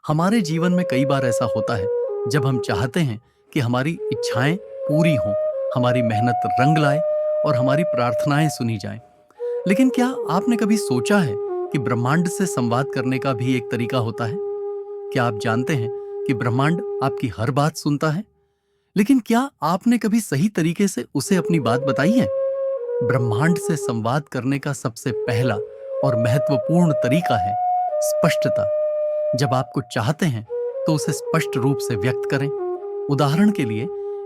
हमारे जीवन में कई बार ऐसा होता है जब हम चाहते हैं कि हमारी इच्छाएं पूरी हों, हमारी मेहनत रंग लाए और हमारी प्रार्थनाएं सुनी जाएं। लेकिन क्या आपने कभी सोचा है कि ब्रह्मांड से संवाद करने का भी एक तरीका होता है? क्या आप जानते हैं कि ब्रह्मांड आपकी हर बात सुनता है? लेकिन क्या आपने कभी सही तरीके से उसे अपनी बात बताई है? ब्रह्मांड से संवाद करने का सबसे पहला और महत्वपूर्ण तरीका है स्पष्टता। जब आप कुछ चाहते हैं तो उसे स्पष्ट रूप से व्यक्त करें। उदाहरण के लिए,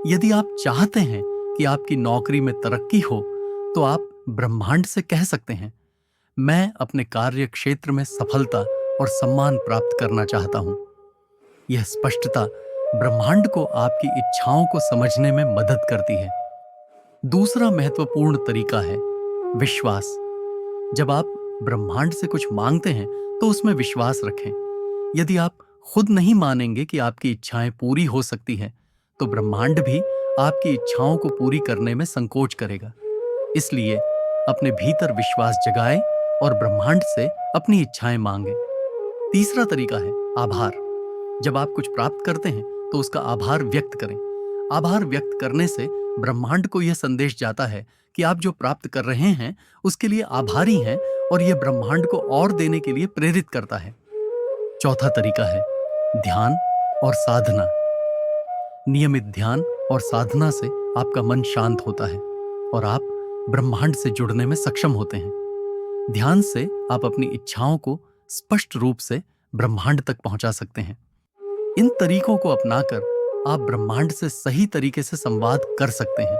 यदि आप चाहते हैं कि आपकी नौकरी में तरक्की हो, तो आप ब्रह्मांड से कह सकते हैं, मैं अपने कार्य क्षेत्र में सफलता और सम्मान प्राप्त करना चाहता हूं। यह स्पष्टता ब्रह्मांड को आपकी इच्छाओं को समझने में मदद करती है। दूसरा महत्वपूर्ण तरीका है विश्वास। जब आप ब्रह्मांड से कुछ मांगते हैं तो उसमें विश्वास रखें। यदि आप खुद नहीं मानेंगे कि आपकी इच्छाएं पूरी हो सकती हैं, तो ब्रह्मांड भी आपकी इच्छाओं को पूरी करने में संकोच करेगा। इसलिए अपने भीतर विश्वास जगाएं और ब्रह्मांड से अपनी इच्छाएं मांगें। तीसरा तरीका है आभार। जब आप कुछ प्राप्त करते हैं तो उसका आभार व्यक्त करें। आभार व्यक्त करने से ब्रह्मांड को यह संदेश जाता है कि आप जो प्राप्त कर रहे हैं उसके लिए आभारी हैं, और यह ब्रह्मांड को और देने के लिए प्रेरित करता है। चौथा तरीका है ध्यान और साधना। नियमित ध्यान और साधना से आपका मन शांत होता है और आप ब्रह्मांड से जुड़ने में सक्षम होते हैं। ध्यान से आप अपनी इच्छाओं को स्पष्ट रूप से ब्रह्मांड तक पहुंचा सकते हैं। इन तरीकों को अपनाकर आप ब्रह्मांड से सही तरीके से संवाद कर सकते हैं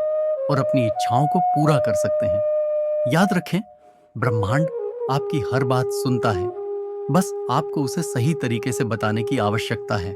और अपनी इच्छाओं को पूरा कर सकते हैं। याद रखें, ब्रह्मांड आपकी हर बात सुनता है, बस आपको उसे सही तरीके से बताने की आवश्यकता है।